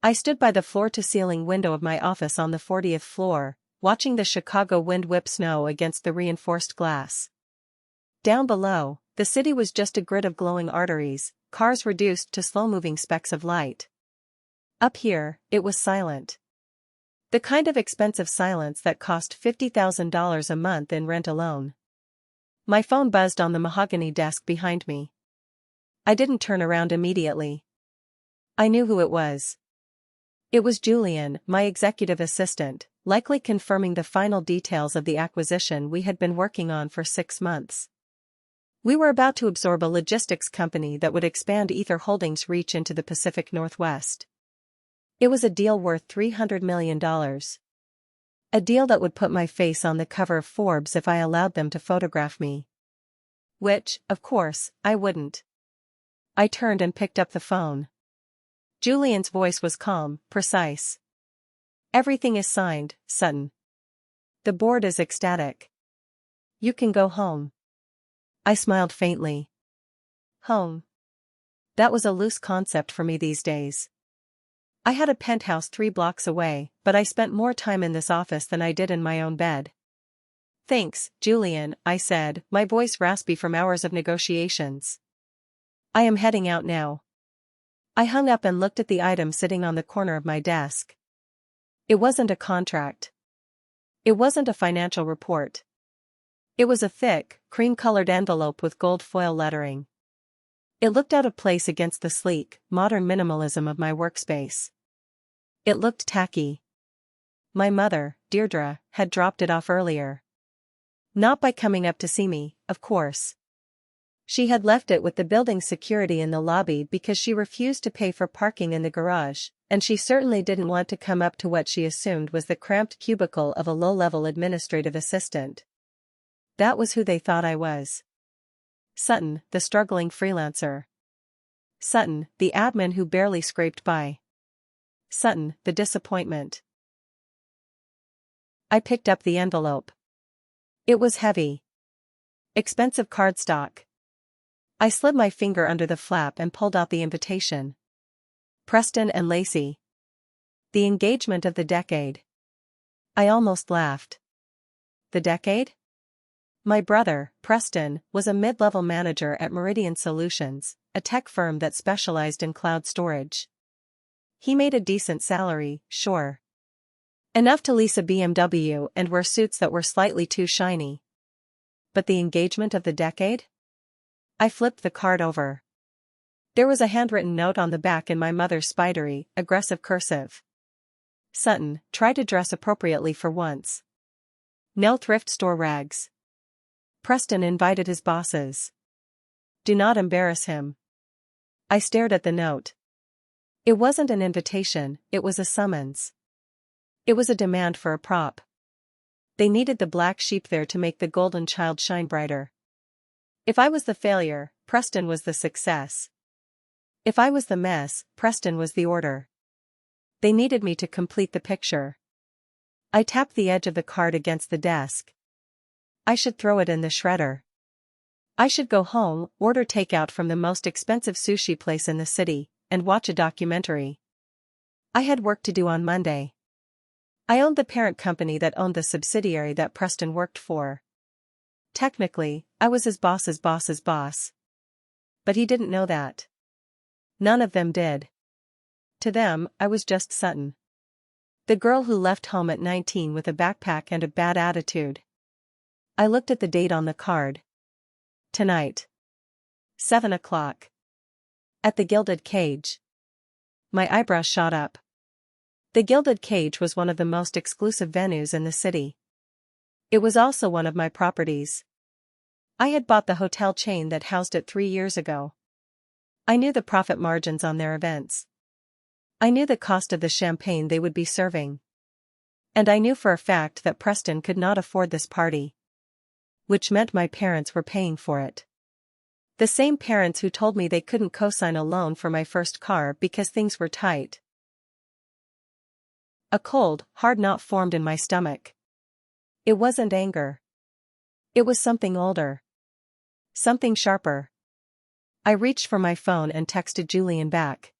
I stood by the floor-to-ceiling window of my office on the 40th floor, watching the Chicago wind whip snow against the reinforced glass. Down below, the city was just a grid of glowing arteries, cars reduced to slow-moving specks of light. Up here, it was silent. The kind of expensive silence that cost $50,000 a month in rent alone. My phone buzzed on the mahogany desk behind me. I didn't turn around immediately. I knew who it was. It was Julian, my executive assistant, likely confirming the final details of the acquisition we had been working on for 6 months. We were about to absorb a logistics company that would expand Ether Holdings' reach into the Pacific Northwest. It was a deal worth $300 million. A deal that would put my face on the cover of Forbes if I allowed them to photograph me. Which, of course, I wouldn't. I turned and picked up the phone. Julian's voice was calm, precise. "Everything is signed, Sutton. The board is ecstatic. You can go home." I smiled faintly. Home. That was a loose concept for me these days. I had a penthouse 3 blocks away, but I spent more time in this office than I did in my own bed. "Thanks, Julian," I said, my voice raspy from hours of negotiations. "I am heading out now." I hung up and looked at the item sitting on the corner of my desk. It wasn't a contract. It wasn't a financial report. It was a thick, cream-colored envelope with gold foil lettering. It looked out of place against the sleek, modern minimalism of my workspace. It looked tacky. My mother, Deirdre, had dropped it off earlier. Not by coming up to see me, of course. She had left it with the building security in the lobby because she refused to pay for parking in the garage, and she certainly didn't want to come up to what she assumed was the cramped cubicle of a low-level administrative assistant. That was who they thought I was. Sutton, the struggling freelancer. Sutton, the admin who barely scraped by. Sutton, the disappointment. I picked up the envelope. It was heavy. Expensive cardstock. I slid my finger under the flap and pulled out the invitation. Preston and Lacey. The engagement of the decade. I almost laughed. The decade? My brother, Preston, was a mid-level manager at Meridian Solutions, a tech firm that specialized in cloud storage. He made a decent salary, sure. Enough to lease a BMW and wear suits that were slightly too shiny. But the engagement of the decade? I flipped the card over. There was a handwritten note on the back in my mother's spidery, aggressive cursive. Sutton, try to dress appropriately for once. No thrift store rags. Preston invited his bosses. Do not embarrass him. I stared at the note. It wasn't an invitation, it was a summons. It was a demand for a prop. They needed the black sheep there to make the golden child shine brighter. If I was the failure, Preston was the success. If I was the mess, Preston was the order. They needed me to complete the picture. I tapped the edge of the card against the desk. I should throw it in the shredder. I should go home, order takeout from the most expensive sushi place in the city, and watch a documentary. I had work to do on Monday. I owned the parent company that owned the subsidiary that Preston worked for. Technically, I was his boss's boss's boss. But he didn't know that. None of them did. To them, I was just Sutton. The girl who left home at 19 with a backpack and a bad attitude. I looked at the date on the card. Tonight. 7 o'clock. At the Gilded Cage. My eyebrows shot up. The Gilded Cage was one of the most exclusive venues in the city. It was also one of my properties. I had bought the hotel chain that housed it 3 years ago. I knew the profit margins on their events. I knew the cost of the champagne they would be serving. And I knew for a fact that Preston could not afford this party. Which meant my parents were paying for it. The same parents who told me they couldn't co-sign a loan for my first car because things were tight. A cold, hard knot formed in my stomach. It wasn't anger. It was something older. Something sharper. I reached for my phone and texted Julian back.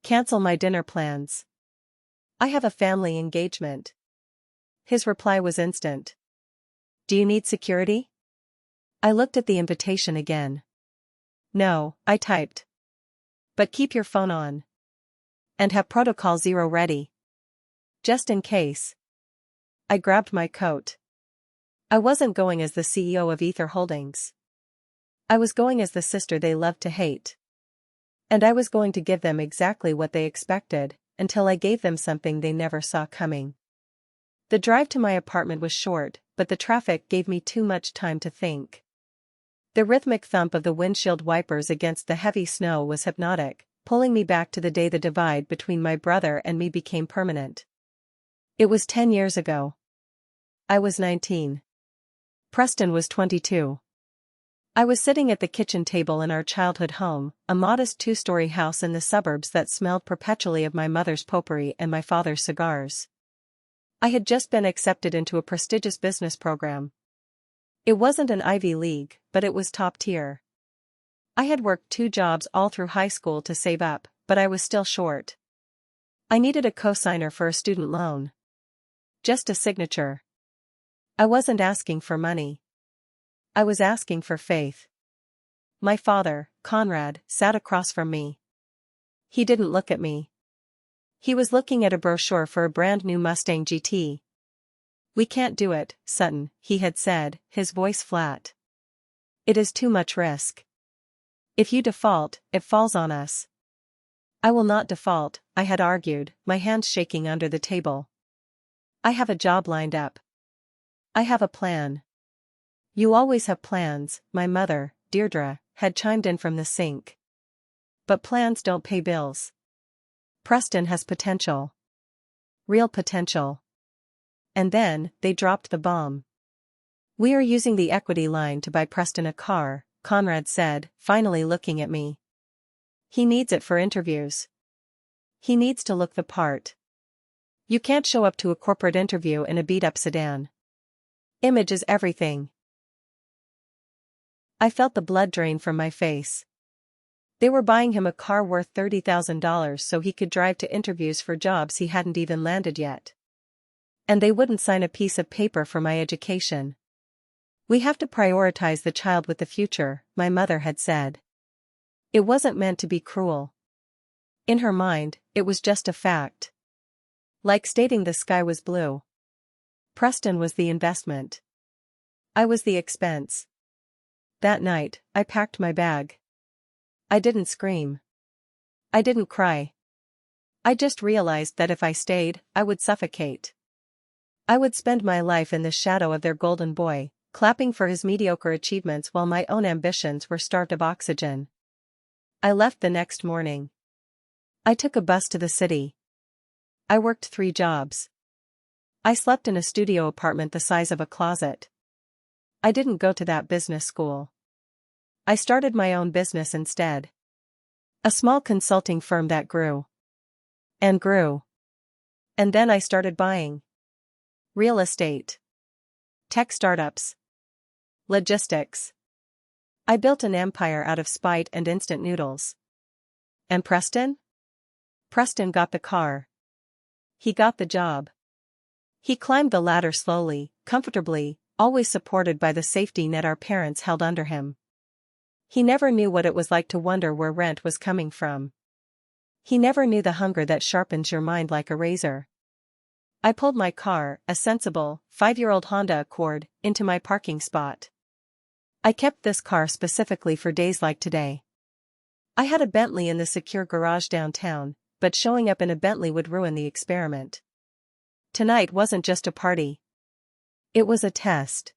Cancel my dinner plans. I have a family engagement. His reply was instant. Do you need security? I looked at the invitation again. No, I typed. But keep your phone on. And have Protocol Zero ready. Just in case. I grabbed my coat. I wasn't going as the CEO of Ether Holdings. I was going as the sister they loved to hate. And I was going to give them exactly what they expected, until I gave them something they never saw coming. The drive to my apartment was short, but the traffic gave me too much time to think. The rhythmic thump of the windshield wipers against the heavy snow was hypnotic, pulling me back to the day the divide between my brother and me became permanent. It was 10 years ago. I was 19. Preston was 22. I was sitting at the kitchen table in our childhood home, a modest two-story house in the suburbs that smelled perpetually of my mother's potpourri and my father's cigars. I had just been accepted into a prestigious business program. It wasn't an Ivy League, but it was top tier. I had worked 2 jobs all through high school to save up, but I was still short. I needed a cosigner for a student loan. Just a signature. I wasn't asking for money. I was asking for faith. My father, Conrad, sat across from me. He didn't look at me. He was looking at a brochure for a brand new Mustang GT. We can't do it, Sutton, he had said, his voice flat. It is too much risk. If you default, it falls on us. I will not default, I had argued, my hands shaking under the table. I have a job lined up. I have a plan. You always have plans, my mother, Deirdre, had chimed in from the sink. But plans don't pay bills. Preston has potential. Real potential. And then, they dropped the bomb. We are using the equity line to buy Preston a car, Conrad said, finally looking at me. He needs it for interviews. He needs to look the part. You can't show up to a corporate interview in a beat-up sedan. Image is everything. I felt the blood drain from my face. They were buying him a car worth $30,000 so he could drive to interviews for jobs he hadn't even landed yet. And they wouldn't sign a piece of paper for my education. We have to prioritize the child with the future, my mother had said. It wasn't meant to be cruel. In her mind, it was just a fact. Like stating the sky was blue. Preston was the investment. I was the expense. That night, I packed my bag. I didn't scream. I didn't cry. I just realized that if I stayed, I would suffocate. I would spend my life in the shadow of their golden boy, clapping for his mediocre achievements while my own ambitions were starved of oxygen. I left the next morning. I took a bus to the city. I worked 3 jobs. I slept in a studio apartment the size of a closet. I didn't go to that business school. I started my own business instead. A small consulting firm that grew. And grew. And then I started buying. Real estate. Tech startups. Logistics. I built an empire out of spite and instant noodles. And Preston? Preston got the car. He got the job. He climbed the ladder slowly, comfortably, always supported by the safety net our parents held under him. He never knew what it was like to wonder where rent was coming from. He never knew the hunger that sharpens your mind like a razor. I pulled my car, a sensible, 5-year-old Honda Accord, into my parking spot. I kept this car specifically for days like today. I had a Bentley in the secure garage downtown, but showing up in a Bentley would ruin the experiment. Tonight wasn't just a party. It was a test.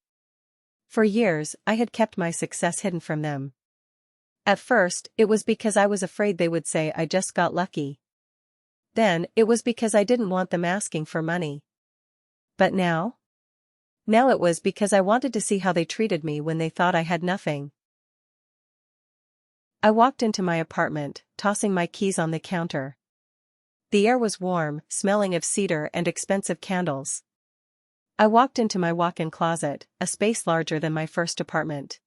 For years, I had kept my success hidden from them. At first, it was because I was afraid they would say I just got lucky. Then, it was because I didn't want them asking for money. But now? Now it was because I wanted to see how they treated me when they thought I had nothing. I walked into my apartment, tossing my keys on the counter. The air was warm, smelling of cedar and expensive candles. I walked into my walk-in closet, a space larger than my first apartment.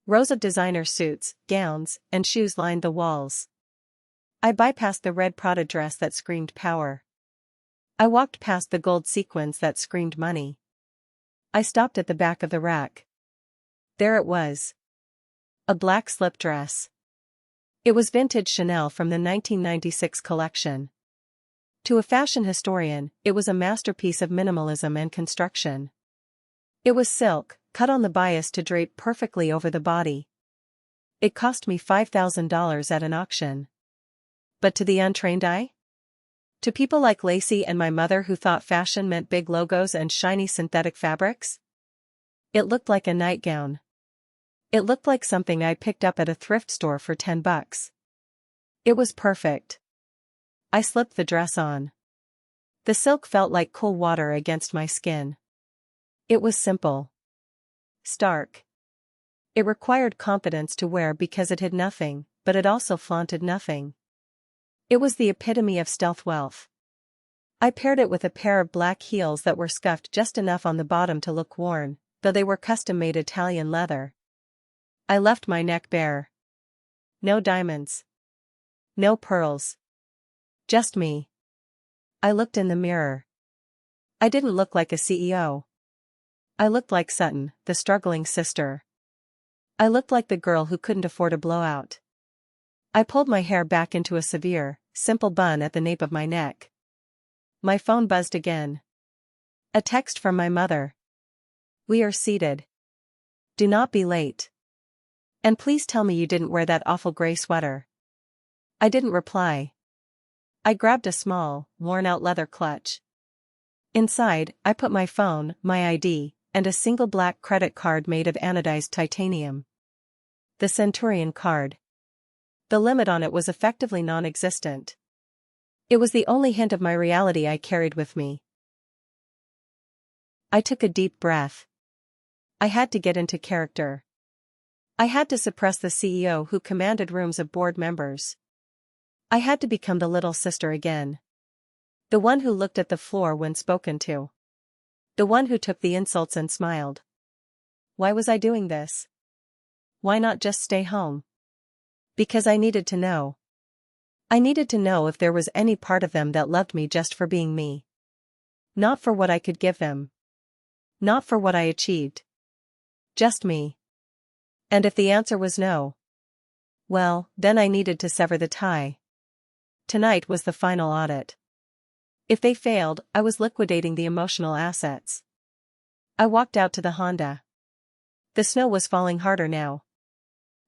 Rows of designer suits, gowns, and shoes lined the walls. I bypassed the red Prada dress that screamed power. I walked past the gold sequins that screamed money. I stopped at the back of the rack. There it was. A black slip dress. It was vintage Chanel from the 1996 collection. To a fashion historian, it was a masterpiece of minimalism and construction. It was silk, cut on the bias to drape perfectly over the body. It cost me $5,000 at an auction. But to the untrained eye? To people like Lacey and my mother who thought fashion meant big logos and shiny synthetic fabrics? It looked like a nightgown. It looked like something I picked up at a thrift store for $10. It was perfect. I slipped the dress on. The silk felt like cool water against my skin. It was simple. Stark. It required confidence to wear because it hid nothing, but it also flaunted nothing. It was the epitome of stealth wealth. I paired it with a pair of black heels that were scuffed just enough on the bottom to look worn, though they were custom-made Italian leather. I left my neck bare. No diamonds. No pearls. Just me. I looked in the mirror. I didn't look like a CEO. I looked like Sutton, the struggling sister. I looked like the girl who couldn't afford a blowout. I pulled my hair back into a severe, simple bun at the nape of my neck. My phone buzzed again. A text from my mother. We are seated. Do not be late. And please tell me you didn't wear that awful gray sweater. I didn't reply. I grabbed a small, worn-out leather clutch. Inside, I put my phone, my ID, and a single black credit card made of anodized titanium. The Centurion card. The limit on it was effectively non-existent. It was the only hint of my reality I carried with me. I took a deep breath. I had to get into character. I had to suppress the CEO who commanded rooms of board members. I had to become the little sister again. The one who looked at the floor when spoken to. The one who took the insults and smiled. Why was I doing this? Why not just stay home? Because I needed to know. I needed to know if there was any part of them that loved me just for being me. Not for what I could give them. Not for what I achieved. Just me. And if the answer was no, well, then I needed to sever the tie. Tonight was the final audit. If they failed, I was liquidating the emotional assets. I walked out to the Honda. The snow was falling harder now.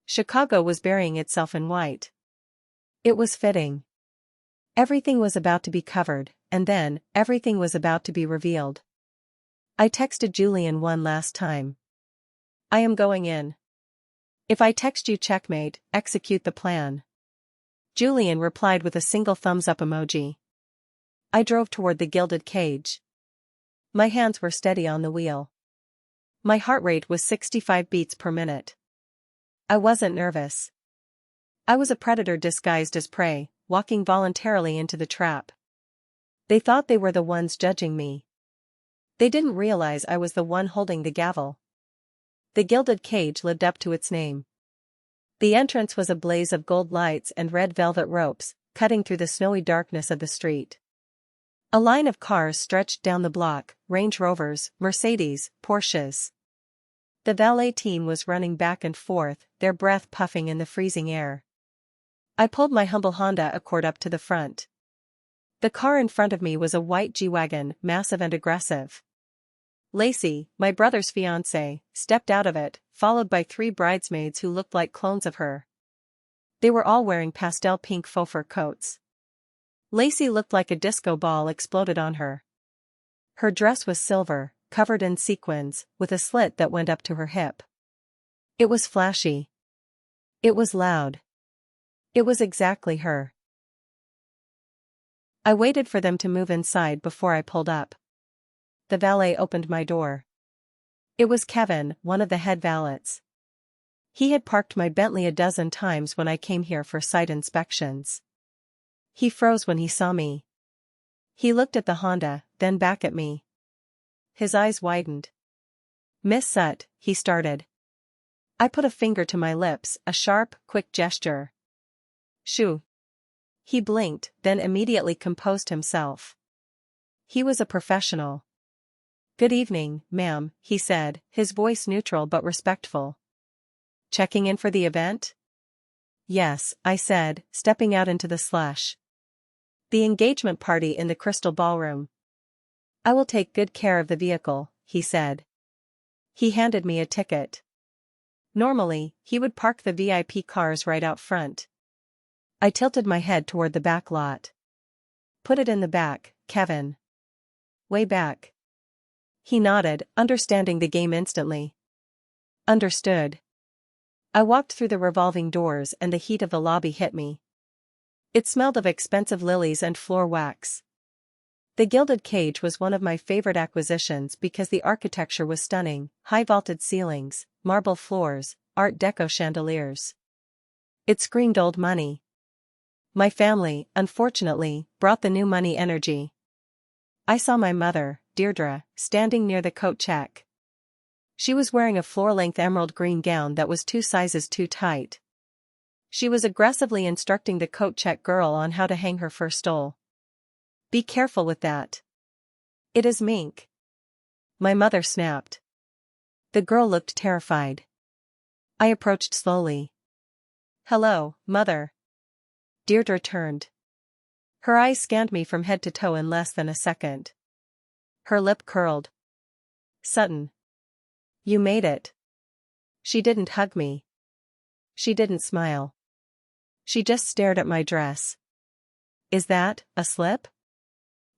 Chicago was burying itself in white. It was fitting. Everything was about to be covered, and then, everything was about to be revealed. I texted Julian one last time. I am going in. If I text you checkmate, execute the plan. Julian replied with a single thumbs-up emoji. I drove toward the gilded cage. My hands were steady on the wheel. My heart rate was 65 beats per minute. I wasn't nervous. I was a predator disguised as prey, walking voluntarily into the trap. They thought they were the ones judging me. They didn't realize I was the one holding the gavel. The gilded cage lived up to its name. The entrance was a blaze of gold lights and red velvet ropes, cutting through the snowy darkness of the street. A line of cars stretched down the block, Range Rovers, Mercedes, Porsches. The valet team was running back and forth, their breath puffing in the freezing air. I pulled my humble Honda Accord up to the front. The car in front of me was a white G-Wagon, massive and aggressive. Lacey, my brother's fiancée, stepped out of it, followed by 3 bridesmaids who looked like clones of her. They were all wearing pastel pink faux fur coats. Lacey looked like a disco ball exploded on her. Her dress was silver, covered in sequins, with a slit that went up to her hip. It was flashy. It was loud. It was exactly her. I waited for them to move inside before I pulled up. The valet opened my door. It was Kevin, one of the head valets. He had parked my Bentley a dozen times when I came here for site inspections. He froze when he saw me. He looked at the Honda, then back at me. His eyes widened. "Miss Sut," he started. I put a finger to my lips, a sharp, quick gesture. "Shoo." He blinked, then immediately composed himself. He was a professional. "Good evening, ma'am," he said, his voice neutral but respectful. "Checking in for the event?" "Yes," I said, stepping out into the slush. "The engagement party in the Crystal Ballroom." "I will take good care of the vehicle," he said. He handed me a ticket. Normally, he would park the VIP cars right out front. I tilted my head toward the back lot. "Put it in the back, Kevin." "Way back." He nodded, understanding the game instantly. "Understood." I walked through the revolving doors and the heat of the lobby hit me. It smelled of expensive lilies and floor wax. The gilded cage was one of my favorite acquisitions because the architecture was stunning: high-vaulted ceilings, marble floors, Art Deco chandeliers. It screamed old money. My family, unfortunately, brought the new money energy. I saw my mother, Deirdre, standing near the coat check. She was wearing a floor-length emerald green gown that was 2 sizes too tight. She was aggressively instructing the coat check girl on how to hang her first stole. "Be careful with that. It is mink." My mother snapped. The girl looked terrified. I approached slowly. "Hello, Mother." Deirdre turned. Her eyes scanned me from head to toe in less than a second. Her lip curled. "Sutton. You made it." She didn't hug me. She didn't smile. She just stared at my dress. "Is that a slip?"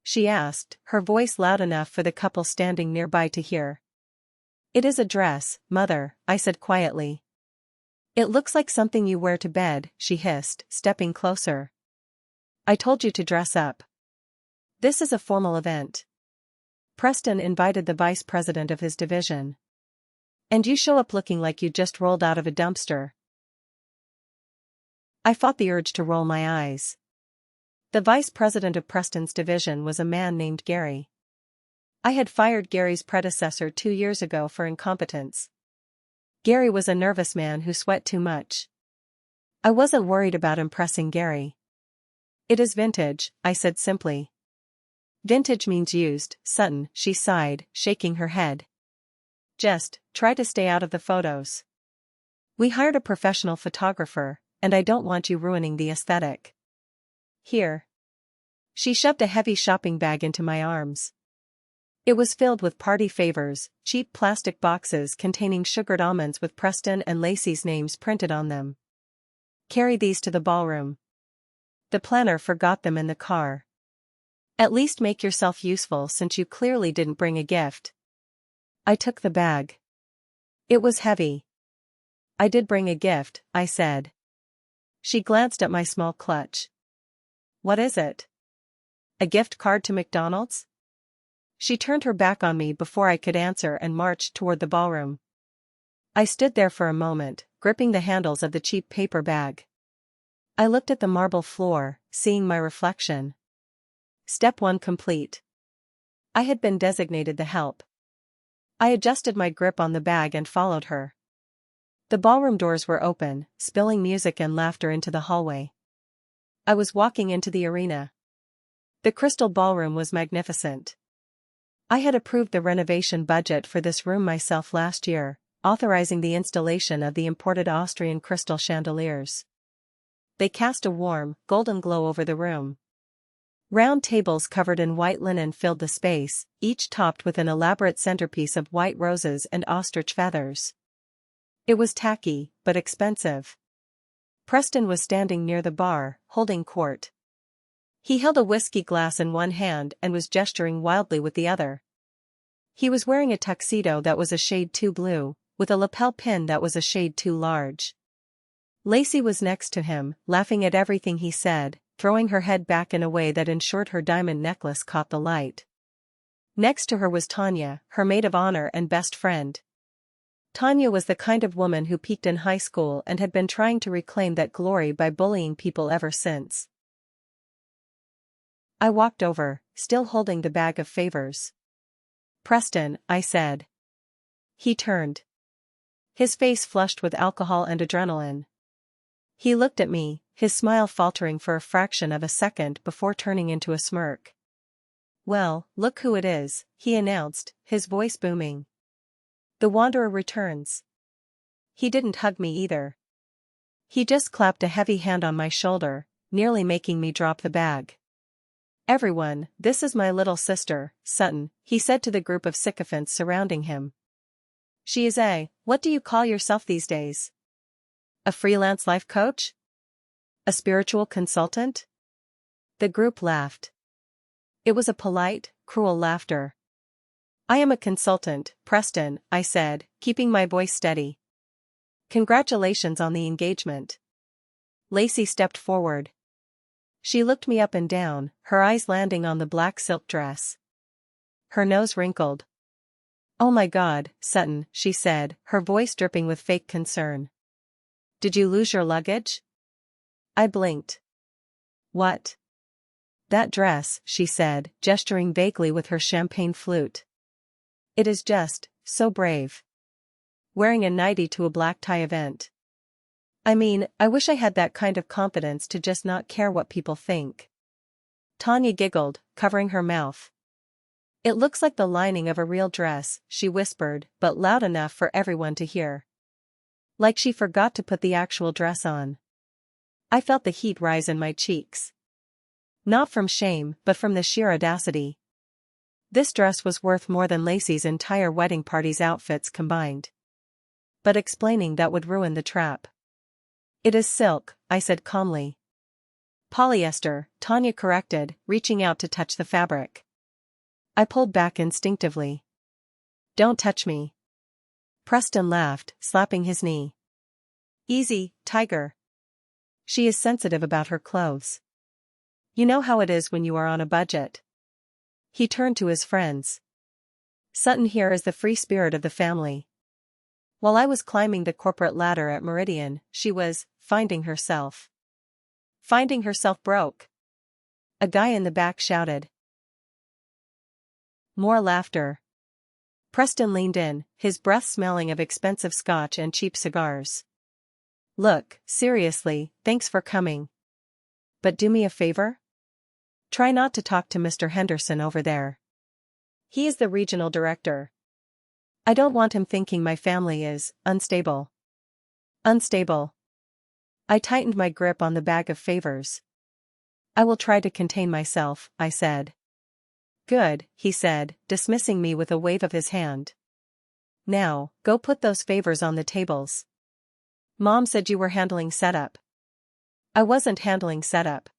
she asked, her voice loud enough for the couple standing nearby to hear. "It is a dress, Mother," I said quietly. "It looks like something you wear to bed," she hissed, stepping closer. "I told you to dress up. This is a formal event. Preston invited the vice president of his division. And you show up looking like you just rolled out of a dumpster." I fought the urge to roll my eyes. The vice president of Preston's division was a man named Gary. I had fired Gary's predecessor 2 years ago for incompetence. Gary was a nervous man who sweat too much. I wasn't worried about impressing Gary. "It is vintage," I said simply. "Vintage means used, Sutton," she sighed, shaking her head. "Just try to stay out of the photos. We hired a professional photographer, and I don't want you ruining the aesthetic. Here." She shoved a heavy shopping bag into my arms. It was filled with party favors, cheap plastic boxes containing sugared almonds with Preston and Lacey's names printed on them. "Carry these to the ballroom. The planner forgot them in the car. At least make yourself useful since you clearly didn't bring a gift." I took the bag. It was heavy. "I did bring a gift," I said. She glanced at my small clutch. "What is it? A gift card to McDonald's?" She turned her back on me before I could answer and marched toward the ballroom. I stood there for a moment, gripping the handles of the cheap paper bag. I looked at the marble floor, seeing my reflection. Step 1 complete. I had been designated the help. I adjusted my grip on the bag and followed her. The ballroom doors were open, spilling music and laughter into the hallway. I was walking into the arena. The Crystal Ballroom was magnificent. I had approved the renovation budget for this room myself last year, authorizing the installation of the imported Austrian crystal chandeliers. They cast a warm, golden glow over the room. Round tables covered in white linen filled the space, each topped with an elaborate centerpiece of white roses and ostrich feathers. It was tacky, but expensive. Preston was standing near the bar, holding court. He held a whiskey glass in one hand and was gesturing wildly with the other. He was wearing a tuxedo that was a shade too blue, with a lapel pin that was a shade too large. Lacey was next to him, laughing at everything he said, throwing her head back in a way that ensured her diamond necklace caught the light. Next to her was Tanya, her maid of honor and best friend. Tanya was the kind of woman who peaked in high school and had been trying to reclaim that glory by bullying people ever since. I walked over, still holding the bag of favors. "Preston," I said. He turned. His face flushed with alcohol and adrenaline. He looked at me, his smile faltering for a fraction of a second before turning into a smirk. "Well, look who it is," he announced, his voice booming. "The Wanderer returns." He didn't hug me either. He just clapped a heavy hand on my shoulder, nearly making me drop the bag. "Everyone, this is my little sister, Sutton," he said to the group of sycophants surrounding him. "She is what do you call yourself these days? A freelance life coach? A spiritual consultant?" The group laughed. It was a polite, cruel laughter. "I am a consultant, Preston," I said, keeping my voice steady. "Congratulations on the engagement." Lacey stepped forward. She looked me up and down, her eyes landing on the black silk dress. Her nose wrinkled. "Oh my God, Sutton," she said, her voice dripping with fake concern. "Did you lose your luggage?" I blinked. "What?" "That dress," she said, gesturing vaguely with her champagne flute. "It is just, so brave. Wearing a nightie to a black tie event. I mean, I wish I had that kind of confidence to just not care what people think." Tanya giggled, covering her mouth. "It looks like the lining of a real dress," she whispered, but loud enough for everyone to hear. Like she forgot to put the actual dress on. I felt the heat rise in my cheeks. Not from shame, but from the sheer audacity. This dress was worth more than Lacey's entire wedding party's outfits combined. But explaining that would ruin the trap. "It is silk," I said calmly. "Polyester," Tanya corrected, reaching out to touch the fabric. I pulled back instinctively. "Don't touch me." Preston laughed, slapping his knee. "Easy, Tiger. She is sensitive about her clothes. You know how it is when you are on a budget." He turned to his friends. "Sutton here is the free spirit of the family. While I was climbing the corporate ladder at Meridian, she was finding herself. Finding herself broke." A guy in the back shouted. More laughter. Preston leaned in, his breath smelling of expensive scotch and cheap cigars. "Look, seriously, thanks for coming. But do me a favor? Try not to talk to Mr. Henderson over there. He is the regional director. I don't want him thinking my family is unstable." "Unstable." I tightened my grip on the bag of favors. "I will try to contain myself," I said. "Good," he said, dismissing me with a wave of his hand. "Now, go put those favors on the tables. Mom said you were handling setup." I wasn't handling setup.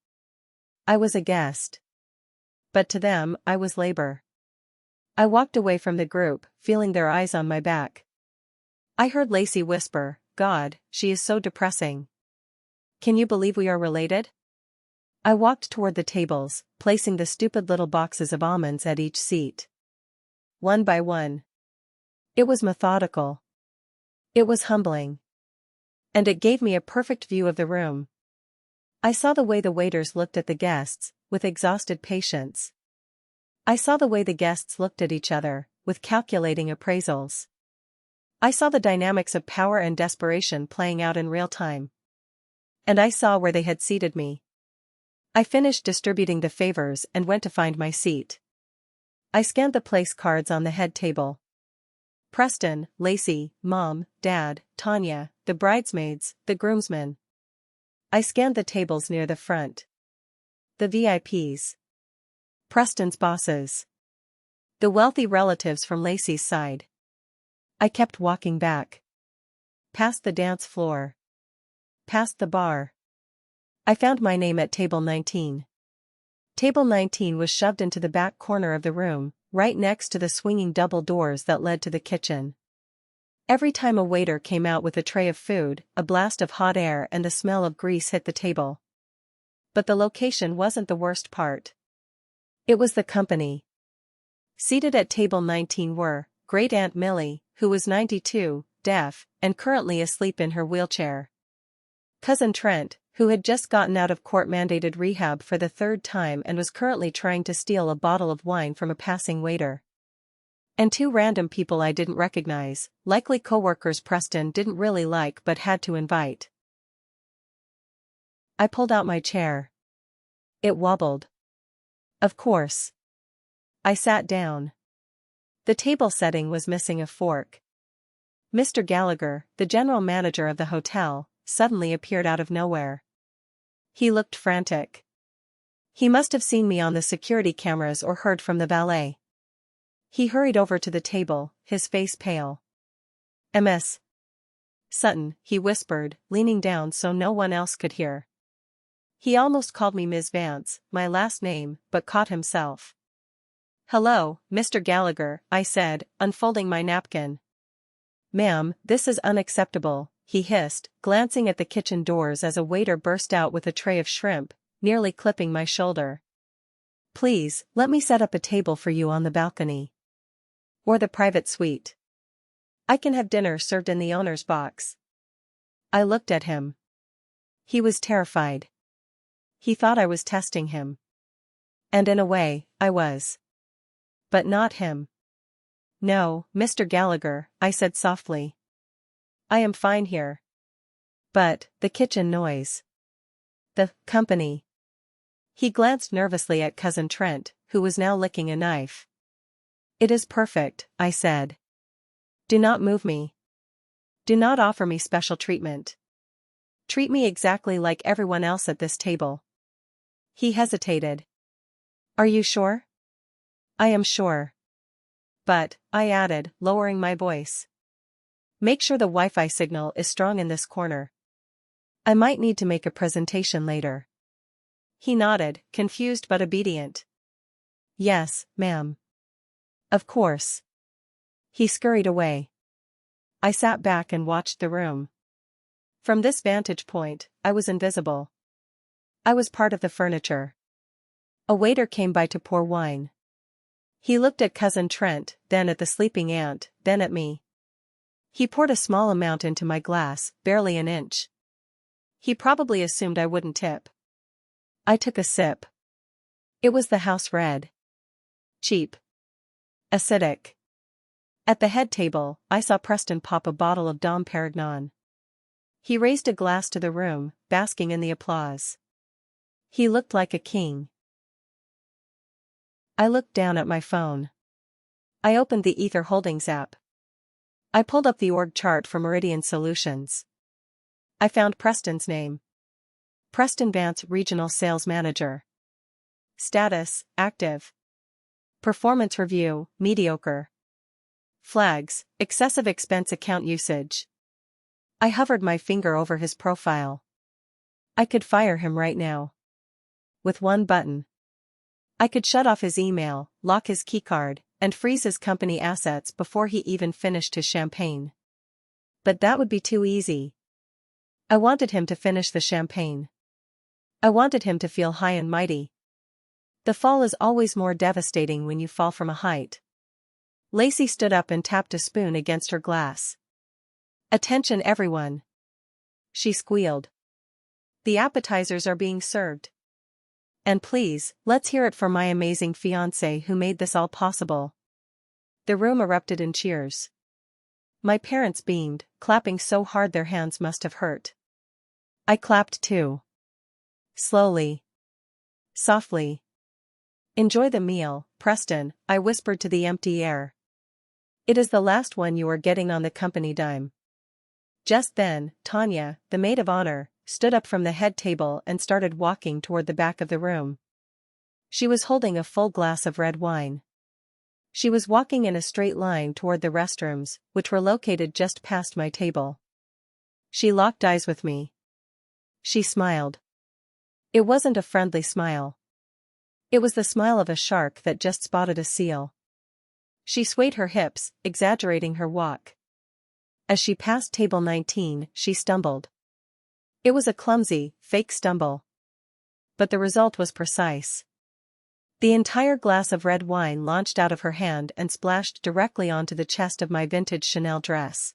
I was a guest. But to them, I was labor. I walked away from the group, feeling their eyes on my back. I heard Lacey whisper, "God, she is so depressing. Can you believe we are related?" I walked toward the tables, placing the stupid little boxes of almonds at each seat. One by one. It was methodical. It was humbling. And it gave me a perfect view of the room. I saw the way the waiters looked at the guests, with exhausted patience. I saw the way the guests looked at each other, with calculating appraisals. I saw the dynamics of power and desperation playing out in real time. And I saw where they had seated me. I finished distributing the favors and went to find my seat. I scanned the place cards on the head table. Preston, Lacey, Mom, Dad, Tanya, the bridesmaids, the groomsmen. I scanned the tables near the front. The VIPs. Preston's bosses. The wealthy relatives from Lacey's side. I kept walking back. Past the dance floor. Past the bar. I found my name at table 19. Table 19 was shoved into the back corner of the room, right next to the swinging double doors that led to the kitchen. Every time a waiter came out with a tray of food, a blast of hot air and the smell of grease hit the table. But the location wasn't the worst part. It was the company. Seated at table 19 were Great Aunt Millie, who was 92, deaf, and currently asleep in her wheelchair. Cousin Trent, who had just gotten out of court-mandated rehab for the third time and was currently trying to steal a bottle of wine from a passing waiter. And two random people I didn't recognize, likely coworkers Preston didn't really like but had to invite. I pulled out my chair. It wobbled. Of course. I sat down. The table setting was missing a fork. Mr. Gallagher, the general manager of the hotel, suddenly appeared out of nowhere. He looked frantic. He must have seen me on the security cameras or heard from the valet. He hurried over to the table, his face pale. "Ms. Sutton," he whispered, leaning down so no one else could hear. He almost called me Ms. Vance, my last name, but caught himself. "Hello, Mr. Gallagher," I said, unfolding my napkin. "Ma'am, this is unacceptable," he hissed, glancing at the kitchen doors as a waiter burst out with a tray of shrimp, nearly clipping my shoulder. "Please, let me set up a table for you on the balcony. Or the private suite. I can have dinner served in the owner's box." I looked at him. He was terrified. He thought I was testing him. And in a way, I was. But not him. "No, Mr. Gallagher," I said softly. "I am fine here." "But, the kitchen noise. The company." He glanced nervously at Cousin Trent, who was now licking a knife. "It is perfect," I said. "Do not move me. Do not offer me special treatment. Treat me exactly like everyone else at this table." He hesitated. "Are you sure?" "I am sure. But," I added, lowering my voice, "make sure the Wi-Fi signal is strong in this corner. I might need to make a presentation later." He nodded, confused but obedient. "Yes, ma'am. Of course." He scurried away. I sat back and watched the room. From this vantage point, I was invisible. I was part of the furniture. A waiter came by to pour wine. He looked at Cousin Trent, then at the sleeping aunt, then at me. He poured a small amount into my glass, barely an inch. He probably assumed I wouldn't tip. I took a sip. It was the house red. Cheap. Acidic. At the head table, I saw Preston pop a bottle of Dom Perignon. He raised a glass to the room, basking in the applause. He looked like a king. I looked down at my phone. I opened the Ether Holdings app. I pulled up the org chart for Meridian Solutions. I found Preston's name. Preston Vance, Regional Sales Manager. Status, active. Performance review, mediocre. Flags, excessive expense account usage. I hovered my finger over his profile. I could fire him right now. With one button. I could shut off his email, lock his keycard, and freeze his company assets before he even finished his champagne. But that would be too easy. I wanted him to finish the champagne. I wanted him to feel high and mighty. The fall is always more devastating when you fall from a height. Lacey stood up and tapped a spoon against her glass. "Attention everyone," she squealed. "The appetizers are being served. And please, let's hear it for my amazing fiancé who made this all possible." The room erupted in cheers. My parents beamed, clapping so hard their hands must have hurt. I clapped too. Slowly. Softly. "Enjoy the meal, Preston," I whispered to the empty air. "It is the last one you are getting on the company dime." Just then, Tanya, the maid of honor, stood up from the head table and started walking toward the back of the room. She was holding a full glass of red wine. She was walking in a straight line toward the restrooms, which were located just past my table. She locked eyes with me. She smiled. It wasn't a friendly smile. It was the smile of a shark that just spotted a seal. She swayed her hips, exaggerating her walk. As she passed table 19, she stumbled. It was a clumsy, fake stumble. But the result was precise. The entire glass of red wine launched out of her hand and splashed directly onto the chest of my vintage Chanel dress.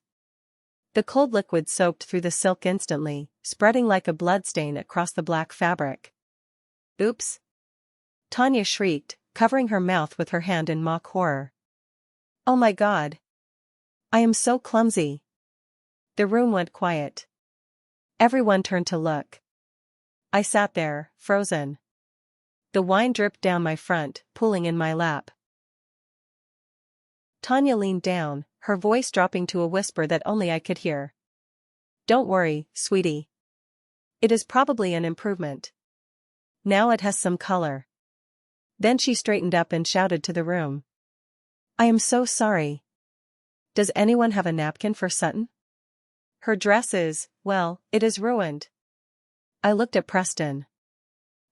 The cold liquid soaked through the silk instantly, spreading like a bloodstain across the black fabric. "Oops!" Tanya shrieked, covering her mouth with her hand in mock horror. "Oh my God! I am so clumsy." The room went quiet. Everyone turned to look. I sat there, frozen. The wine dripped down my front, pooling in my lap. Tanya leaned down, her voice dropping to a whisper that only I could hear. "Don't worry, sweetie. It is probably an improvement. Now it has some color." Then she straightened up and shouted to the room. "I am so sorry. Does anyone have a napkin for Sutton? Her dress is, well, it is ruined." I looked at Preston.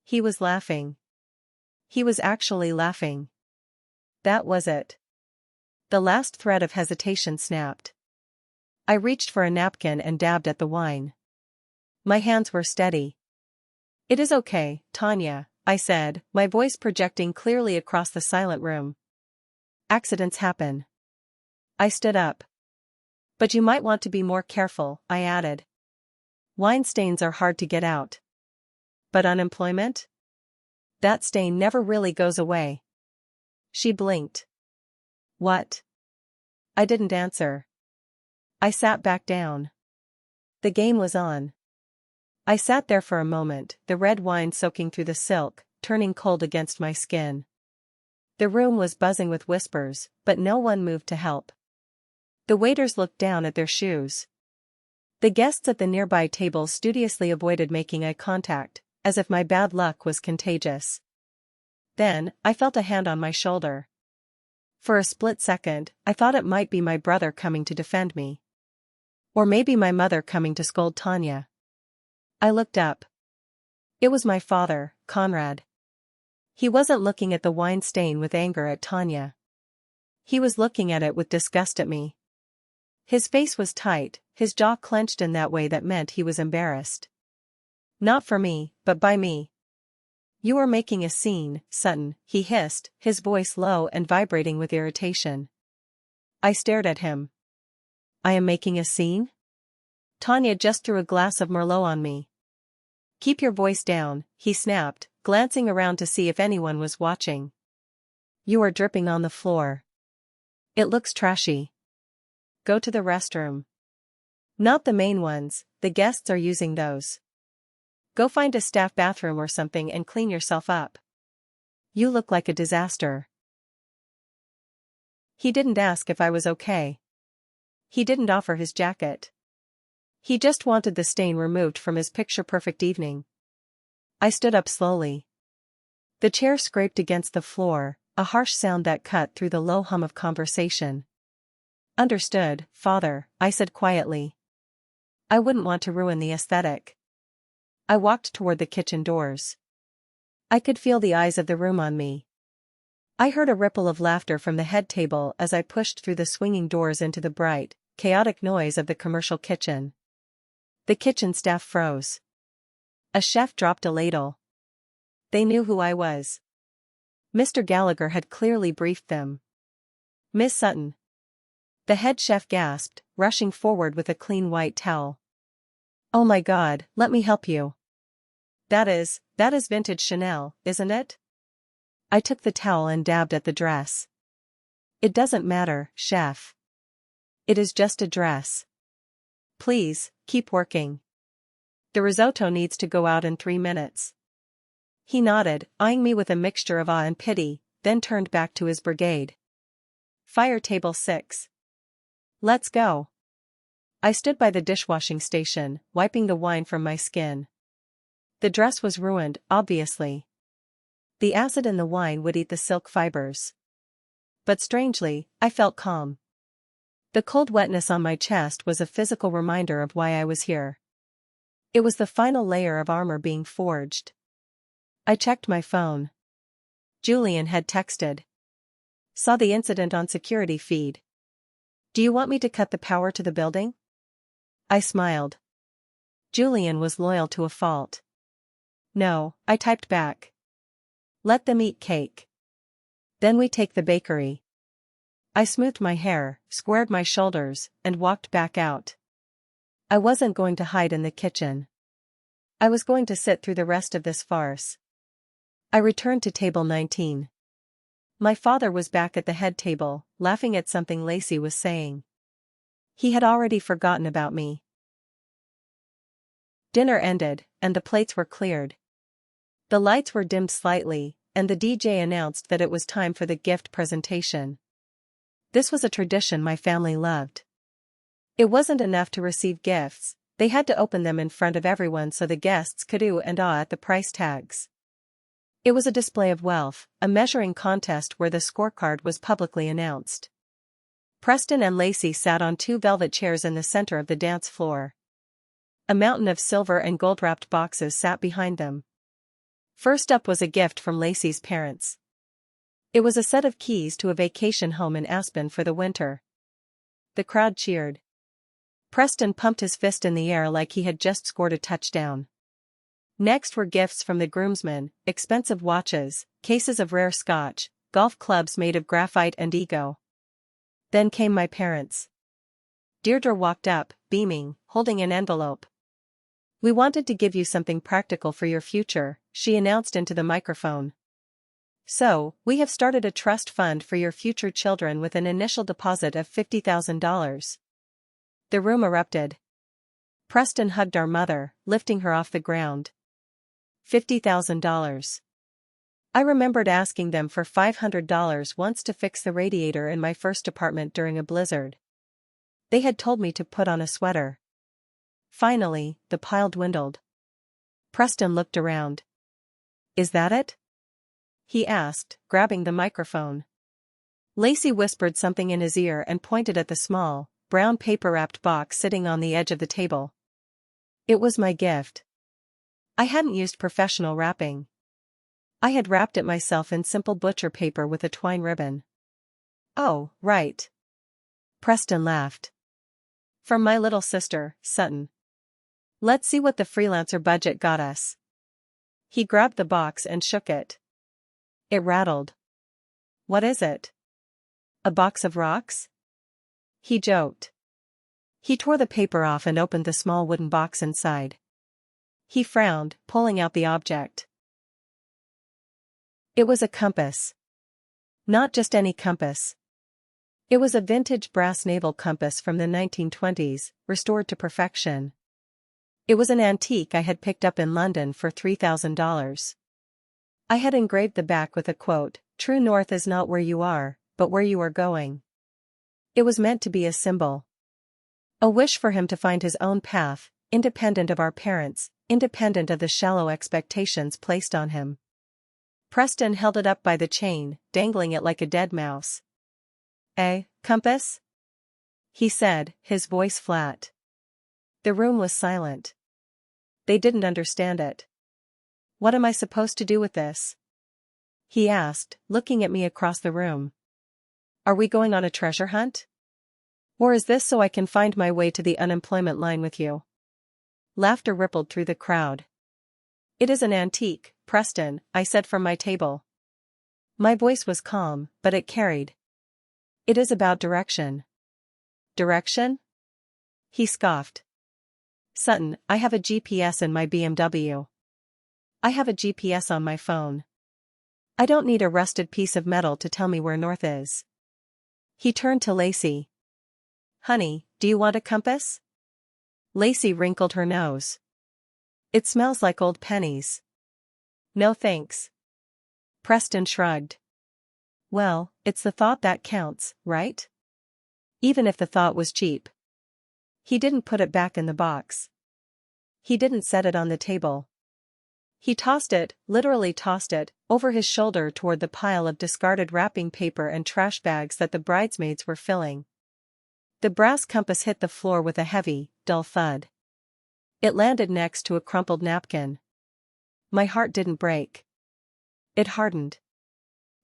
He was laughing. He was actually laughing. That was it. The last thread of hesitation snapped. I reached for a napkin and dabbed at the wine. My hands were steady. "It is okay, Tanya," I said, my voice projecting clearly across the silent room. "Accidents happen." I stood up. "But you might want to be more careful," I added. "Wine stains are hard to get out. But unemployment? That stain never really goes away." She blinked. "What?" I didn't answer. I sat back down. The game was on. I sat there for a moment, the red wine soaking through the silk, turning cold against my skin. The room was buzzing with whispers, but no one moved to help. The waiters looked down at their shoes. The guests at the nearby tables studiously avoided making eye contact, as if my bad luck was contagious. Then, I felt a hand on my shoulder. For a split second, I thought it might be my brother coming to defend me. Or maybe my mother coming to scold Tanya. I looked up. It was my father, Conrad. He wasn't looking at the wine stain with anger at Tanya. He was looking at it with disgust at me. His face was tight, his jaw clenched in that way that meant he was embarrassed. Not for me, but by me. "You are making a scene, Sutton," he hissed, his voice low and vibrating with irritation. I stared at him. "I am making a scene?" "Tanya just threw a glass of Merlot on me." "Keep your voice down," he snapped, glancing around to see if anyone was watching. "You are dripping on the floor. It looks trashy. Go to the restroom. Not the main ones, the guests are using those. Go find a staff bathroom or something and clean yourself up. You look like a disaster." He didn't ask if I was okay. He didn't offer his jacket. He just wanted the stain removed from his picture-perfect evening. I stood up slowly. The chair scraped against the floor, a harsh sound that cut through the low hum of conversation. "Understood, Father," I said quietly. I wouldn't want to ruin the aesthetic. I walked toward the kitchen doors. I could feel the eyes of the room on me. I heard a ripple of laughter from the head table as I pushed through the swinging doors into the bright, chaotic noise of the commercial kitchen. The kitchen staff froze. A chef dropped a ladle. They knew who I was. Mr. Gallagher had clearly briefed them. "Miss Sutton." The head chef gasped, rushing forward with a clean white towel. "Oh my God, let me help you." That is vintage Chanel, isn't it?" I took the towel and dabbed at the dress. "It doesn't matter, chef. It is just a dress. Please, keep working. The risotto needs to go out in 3 minutes." He nodded, eyeing me with a mixture of awe and pity, then turned back to his brigade. "Fire table 6. Let's go." I stood by the dishwashing station, wiping the wine from my skin. The dress was ruined, obviously. The acid in the wine would eat the silk fibers. But strangely, I felt calm. The cold wetness on my chest was a physical reminder of why I was here. It was the final layer of armor being forged. I checked my phone. Julian had texted. Saw the incident on security feed. "Do you want me to cut the power to the building?" I smiled. Julian was loyal to a fault. "No," I typed back. "Let them eat cake. Then we take the bakery." I smoothed my hair, squared my shoulders, and walked back out. I wasn't going to hide in the kitchen. I was going to sit through the rest of this farce. I returned to table 19. My father was back at the head table, laughing at something Lacey was saying. He had already forgotten about me. Dinner ended, and the plates were cleared. The lights were dimmed slightly, and the DJ announced that it was time for the gift presentation. This was a tradition my family loved. It wasn't enough to receive gifts, they had to open them in front of everyone so the guests could ooh and ah at the price tags. It was a display of wealth, a measuring contest where the scorecard was publicly announced. Preston and Lacey sat on 2 velvet chairs in the center of the dance floor. A mountain of silver and gold-wrapped boxes sat behind them. First up was a gift from Lacey's parents. It was a set of keys to a vacation home in Aspen for the winter. The crowd cheered. Preston pumped his fist in the air like he had just scored a touchdown. Next were gifts from the groomsmen, expensive watches, cases of rare scotch, golf clubs made of graphite and ego. Then came my parents. Deirdre walked up, beaming, holding an envelope. "We wanted to give you something practical for your future," she announced into the microphone. "So, we have started a trust fund for your future children with an initial deposit of $50,000. The room erupted. Preston hugged our mother, lifting her off the ground. $50,000. I remembered asking them for $500 once to fix the radiator in my first apartment during a blizzard. They had told me to put on a sweater. Finally, the pile dwindled. Preston looked around. "Is that it?" he asked, grabbing the microphone. Lacey whispered something in his ear and pointed at the small, brown paper-wrapped box sitting on the edge of the table. It was my gift. I hadn't used professional wrapping. I had wrapped it myself in simple butcher paper with a twine ribbon. "Oh, right." Preston laughed. "From my little sister, Sutton. Let's see what the freelancer budget got us." He grabbed the box and shook it. It rattled. "What is it? A box of rocks?" he joked. He tore the paper off and opened the small wooden box inside. He frowned, pulling out the object. It was a compass. Not just any compass. It was a vintage brass naval compass from the 1920s, restored to perfection. It was an antique I had picked up in London for $3,000. I had engraved the back with a quote, "True north is not where you are, but where you are going." It was meant to be a symbol. A wish for him to find his own path, independent of our parents, independent of the shallow expectations placed on him. Preston held it up by the chain, dangling it like a dead mouse. Compass?" he said, his voice flat. The room was silent. They didn't understand it. "What am I supposed to do with this?" he asked, looking at me across the room. "Are we going on a treasure hunt? Or is this so I can find my way to the unemployment line with you?" Laughter rippled through the crowd. "It is an antique, Preston," I said from my table. My voice was calm, but it carried. "It is about direction." "Direction?" he scoffed. "Sutton, I have a GPS in my BMW. I have a GPS on my phone. I don't need a rusted piece of metal to tell me where north is." He turned to Lacey. "Honey, do you want a compass?" Lacey wrinkled her nose. "It smells like old pennies." "No thanks." Preston shrugged. "Well, it's the thought that counts, right? Even if the thought was cheap." He didn't put it back in the box. He didn't set it on the table. He tossed it, literally tossed it, over his shoulder toward the pile of discarded wrapping paper and trash bags that the bridesmaids were filling. The brass compass hit the floor with a heavy, dull thud. It landed next to a crumpled napkin. My heart didn't break. It hardened.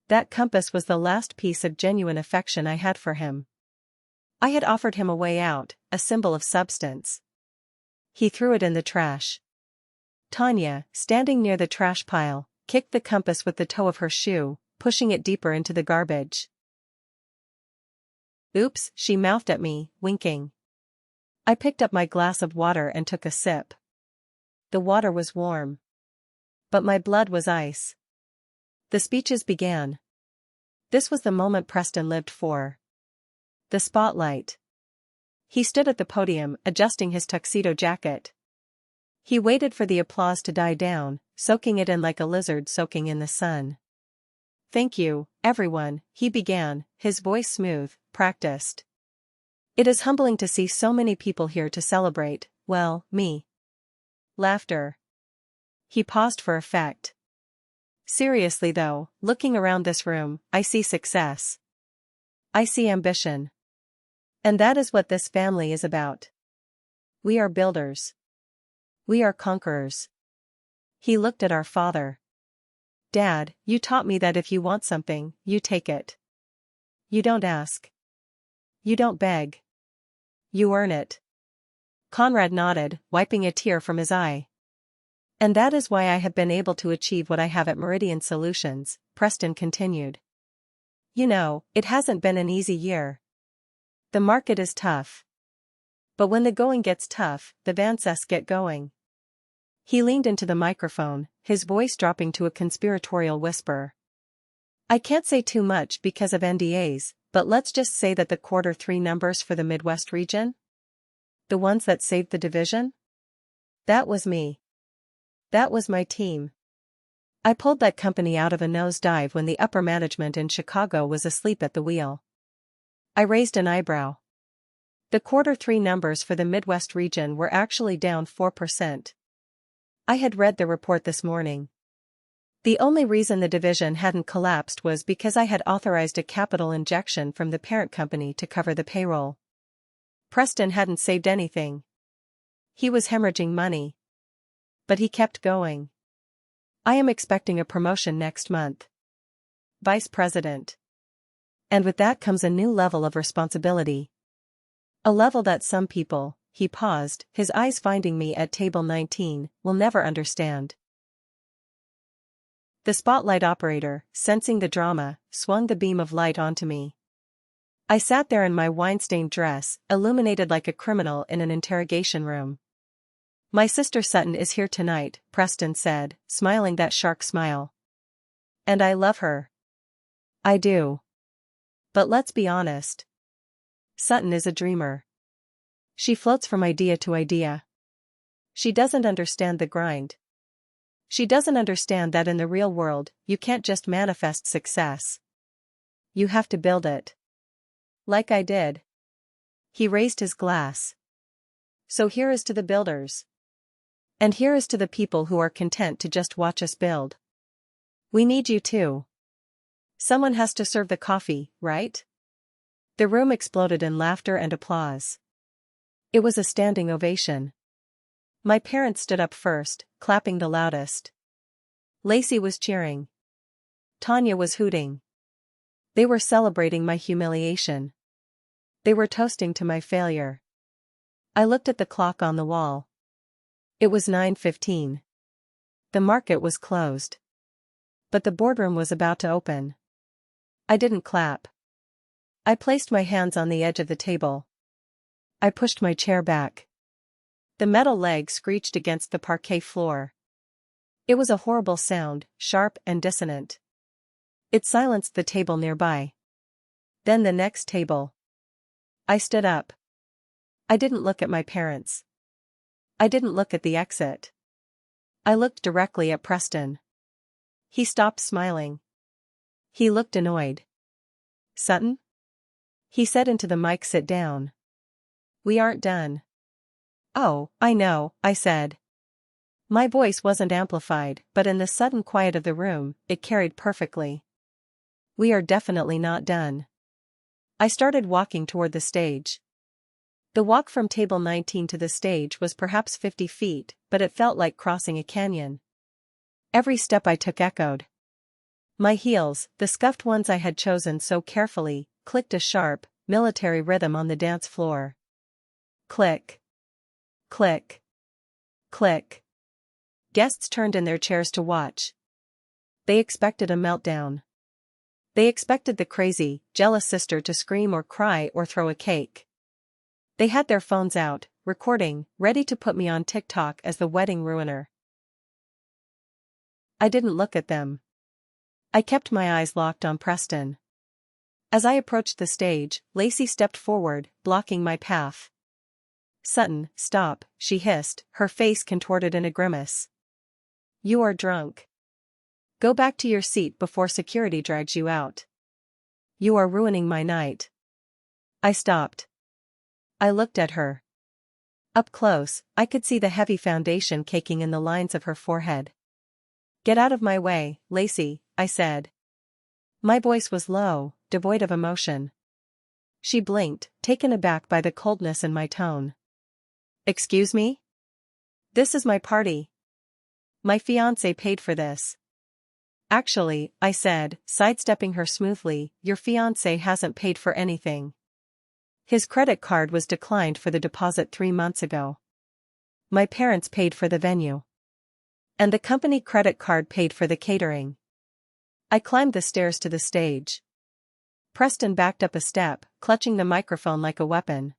That compass was the last piece of genuine affection I had for him. I had offered him a way out, a symbol of substance. He threw it in the trash. Tanya, standing near the trash pile, kicked the compass with the toe of her shoe, pushing it deeper into the garbage. "Oops," she mouthed at me, winking. I picked up my glass of water and took a sip. The water was warm. But my blood was ice. The speeches began. This was the moment Preston lived for. The spotlight. He stood at the podium, adjusting his tuxedo jacket. He waited for the applause to die down, soaking it in like a lizard soaking in the sun. "Thank you, everyone," he began, his voice smooth, practiced. "It is humbling to see so many people here to celebrate, well, me." Laughter. He paused for effect. "Seriously though, looking around this room, I see success. I see ambition. And that is what this family is about. We are builders. We are conquerors." He looked at our father. "Dad, you taught me that if you want something, you take it. You don't ask. You don't beg. You earn it." Conrad nodded, wiping a tear from his eye. "And that is why I have been able to achieve what I have at Meridian Solutions," Preston continued. "You know, it hasn't been an easy year. The market is tough. But when the going gets tough, the Vances get going." He leaned into the microphone, his voice dropping to a conspiratorial whisper. "I can't say too much because of NDAs, but let's just say that the Q3 numbers for the Midwest region? The ones that saved the division? That was me. That was my team. I pulled that company out of a nosedive when the upper management in Chicago was asleep at the wheel." I raised an eyebrow. The Q3 numbers for the Midwest region were actually down 4%. I had read the report this morning. The only reason the division hadn't collapsed was because I had authorized a capital injection from the parent company to cover the payroll. Preston hadn't saved anything. He was hemorrhaging money. But he kept going. "I am expecting a promotion next month. Vice president. And with that comes a new level of responsibility. A level that some people," he paused, his eyes finding me at table 19, "will never understand." The spotlight operator, sensing the drama, swung the beam of light onto me. I sat there in my wine-stained dress, illuminated like a criminal in an interrogation room. "My sister Sutton is here tonight," Preston said, smiling that shark smile. "And I love her. I do. But let's be honest. Sutton is a dreamer. She floats from idea to idea. She doesn't understand the grind. She doesn't understand that in the real world, you can't just manifest success. You have to build it. Like I did." He raised his glass. "So here is to the builders. And here is to the people who are content to just watch us build. We need you too. Someone has to serve the coffee, right?" The room exploded in laughter and applause. It was a standing ovation. My parents stood up first, clapping the loudest. Lacey was cheering. Tanya was hooting. They were celebrating my humiliation. They were toasting to my failure. I looked at the clock on the wall. It was 9:15. The market was closed. But the boardroom was about to open. I didn't clap. I placed my hands on the edge of the table. I pushed my chair back. The metal leg screeched against the parquet floor. It was a horrible sound, sharp and dissonant. It silenced the table nearby. Then the next table. I stood up. I didn't look at my parents. I didn't look at the exit. I looked directly at Preston. He stopped smiling. He looked annoyed. "Sutton?" He said into the mic, "Sit down. We aren't done." "Oh, I know," I said. My voice wasn't amplified, but in the sudden quiet of the room, it carried perfectly. "We are definitely not done." I started walking toward the stage. The walk from table 19 to the stage was perhaps 50 feet, but it felt like crossing a canyon. Every step I took echoed. My heels, the scuffed ones I had chosen so carefully, clicked a sharp, military rhythm on the dance floor. Click. Click. Click. Guests turned in their chairs to watch. They expected a meltdown. They expected the crazy, jealous sister to scream or cry or throw a cake. They had their phones out, recording, ready to put me on TikTok as the wedding ruiner. I didn't look at them. I kept my eyes locked on Preston. As I approached the stage, Lacey stepped forward, blocking my path. Sutton, stop, she hissed, her face contorted in a grimace. You are drunk. Go back to your seat before security drags you out. You are ruining my night. I stopped. I looked at her. Up close, I could see the heavy foundation caking in the lines of her forehead. Get out of my way, Lacey, I said. My voice was low, devoid of emotion. She blinked, taken aback by the coldness in my tone. Excuse me? This is my party. My fiancé paid for this. Actually, I said, sidestepping her smoothly, your fiancé hasn't paid for anything. His credit card was declined for the deposit 3 months ago. My parents paid for the venue. And the company credit card paid for the catering. I climbed the stairs to the stage. Preston backed up a step, clutching the microphone like a weapon.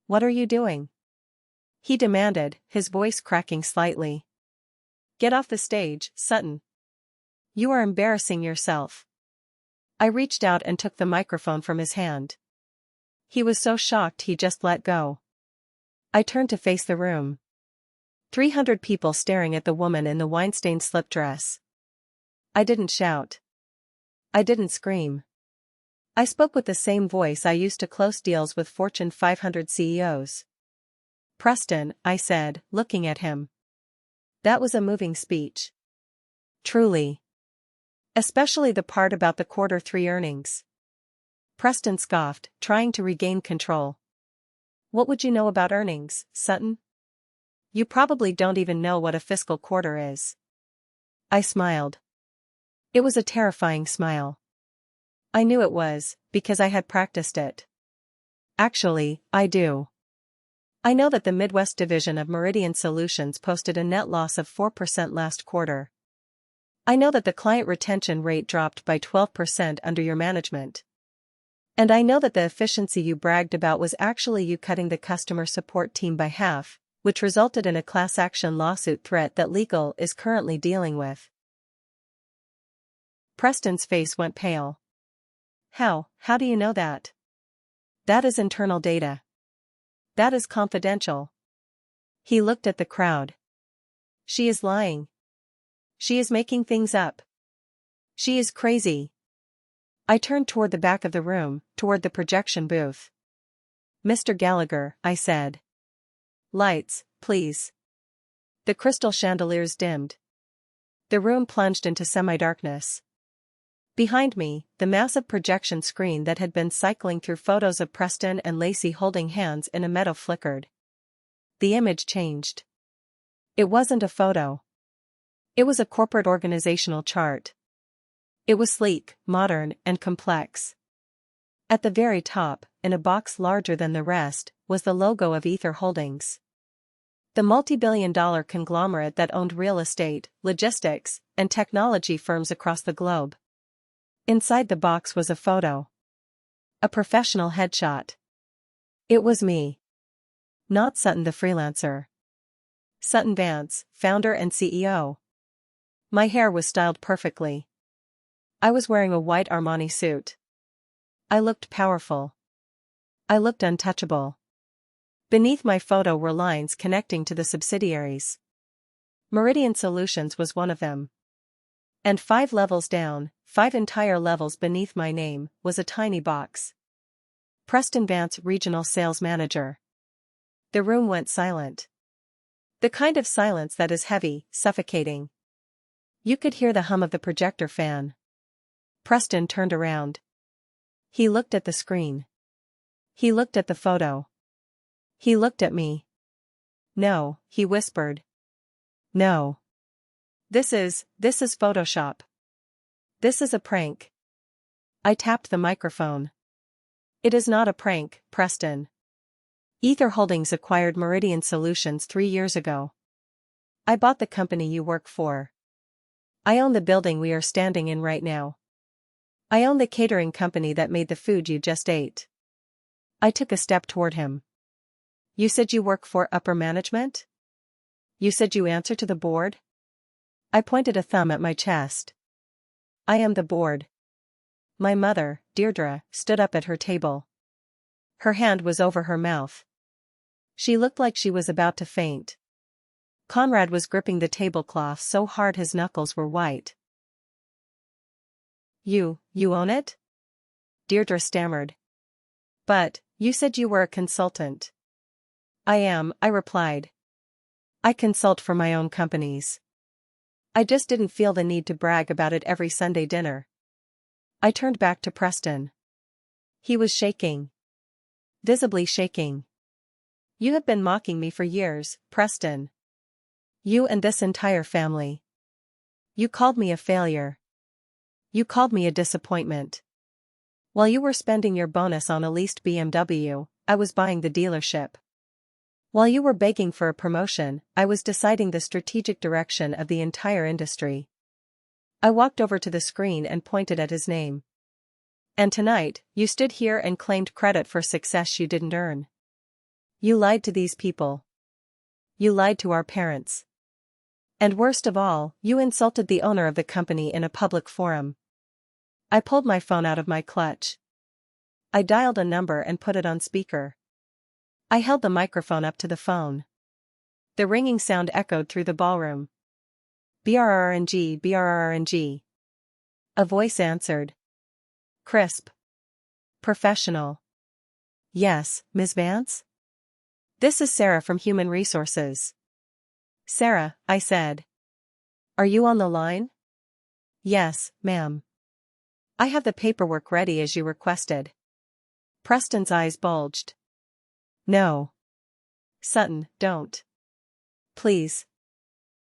What are you doing? He demanded, his voice cracking slightly. Get off the stage, Sutton. You are embarrassing yourself. I reached out and took the microphone from his hand. He was so shocked he just let go. I turned to face the room. 300 people staring at the woman in the wine-stained slip dress. I didn't shout. I didn't scream. I spoke with the same voice I used to close deals with Fortune 500 CEOs. Preston, I said, looking at him. That was a moving speech. Truly. Especially the part about the Q3 earnings. Preston scoffed, trying to regain control. What would you know about earnings, Sutton? You probably don't even know what a fiscal quarter is. I smiled. It was a terrifying smile. I knew it was, because I had practiced it. Actually, I do. I know that the Midwest division of Meridian Solutions posted a net loss of 4% last quarter. I know that the client retention rate dropped by 12% under your management. And I know that the efficiency you bragged about was actually you cutting the customer support team by half, which resulted in a class action lawsuit threat that legal is currently dealing with. Preston's face went pale. How do you know that? That is internal data. That is confidential. He looked at the crowd. She is lying. She is making things up. She is crazy. I turned toward the back of the room, toward the projection booth. Mr. Gallagher, I said. Lights, please. The crystal chandeliers dimmed. The room plunged into semi-darkness. Behind me, the massive projection screen that had been cycling through photos of Preston and Lacey holding hands in a meadow flickered. The image changed. It wasn't a photo. It was a corporate organizational chart. It was sleek, modern, and complex. At the very top, in a box larger than the rest, was the logo of Ether Holdings. The multi-billion-dollar conglomerate that owned real estate, logistics, and technology firms across the globe. Inside the box was a photo. A professional headshot. It was me. Not Sutton the freelancer. Sutton Vance, founder and CEO. My hair was styled perfectly. I was wearing a white Armani suit. I looked powerful. I looked untouchable. Beneath my photo were lines connecting to the subsidiaries. Meridian Solutions was one of them. And 5 levels down, 5 entire levels beneath my name, was a tiny box. Preston Vance, Regional Sales Manager. The room went silent. The kind of silence that is heavy, suffocating. You could hear the hum of the projector fan. Preston turned around. He looked at the screen. He looked at the photo. He looked at me. No, he whispered. No. This is Photoshop. This is a prank. I tapped the microphone. It is not a prank, Preston. Ether Holdings acquired Meridian Solutions 3 years ago. I bought the company you work for. I own the building we are standing in right now. I own the catering company that made the food you just ate. I took a step toward him. You said you work for upper management? You said you answer to the board? I pointed a thumb at my chest. I am the board. My mother, Deirdre, stood up at her table. Her hand was over her mouth. She looked like she was about to faint. Conrad was gripping the tablecloth so hard his knuckles were white. You own it? Deirdre stammered. But, you said you were a consultant. I am, I replied. I consult for my own companies. I just didn't feel the need to brag about it every Sunday dinner. I turned back to Preston. He was shaking. Visibly shaking. You have been mocking me for years, Preston. You and this entire family. You called me a failure. You called me a disappointment. While you were spending your bonus on a leased BMW, I was buying the dealership. While you were begging for a promotion, I was deciding the strategic direction of the entire industry. I walked over to the screen and pointed at his name. And tonight, you stood here and claimed credit for success you didn't earn. You lied to these people. You lied to our parents. And worst of all, you insulted the owner of the company in a public forum. I pulled my phone out of my clutch. I dialed a number and put it on speaker. I held the microphone up to the phone. The ringing sound echoed through the ballroom. BRRNG, BRRNG. A voice answered. Crisp. Professional. Yes, Ms. Vance? This is Sarah from Human Resources. Sarah, I said. Are you on the line? Yes, ma'am. I have the paperwork ready as you requested. Preston's eyes bulged. No. Sutton, don't. Please.